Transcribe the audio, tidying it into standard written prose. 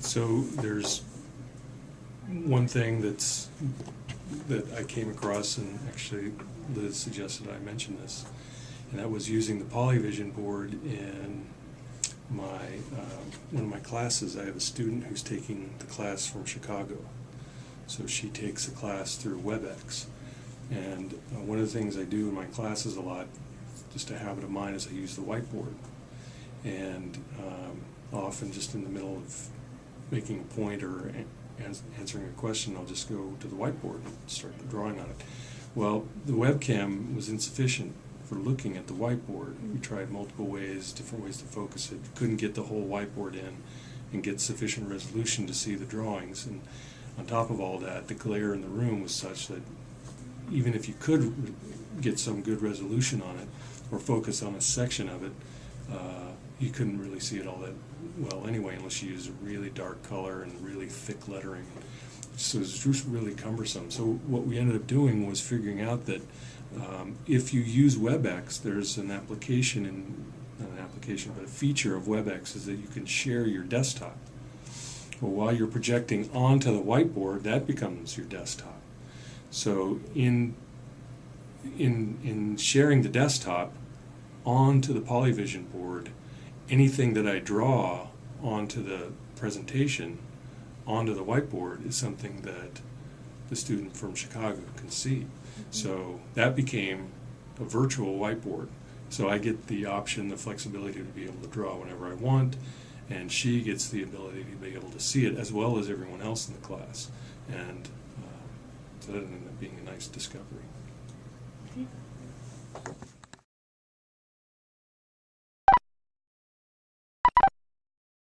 So there's one thing that I came across, and actually Liz suggested I mention this, and that was using the Polyvision board in my one of my classes. I have a student who's taking the class from Chicago, so she takes the class through WebEx, and one of the things I do in my classes a lot, just a habit of mine, is I use the whiteboard, and often just in the middle of making a point or answering a question, I'll just go to the whiteboard and start drawing on it. Well, the webcam was insufficient for looking at the whiteboard. We tried multiple ways, different ways to focus it. Couldn't get the whole whiteboard in and get sufficient resolution to see the drawings. And on top of all that, the glare in the room was such that even if you could get some good resolution on it or focus on a section of it, you couldn't really see it all that well anyway, unless you use a really dark color and really thick lettering. So it was just really cumbersome. So what we ended up doing was figuring out that if you use WebEx, there's an application, not an application, but a feature of WebEx is that you can share your desktop. Well, while you're projecting onto the whiteboard, that becomes your desktop. So in sharing the desktop onto the Polyvision board, anything that I draw onto the presentation, onto the whiteboard, is something that the student from Chicago can see. So that became a virtual whiteboard. So I get the option, the flexibility to be able to draw whenever I want, and she gets the ability to be able to see it as well as everyone else in the class. And so that ended up being a nice discovery. Okay.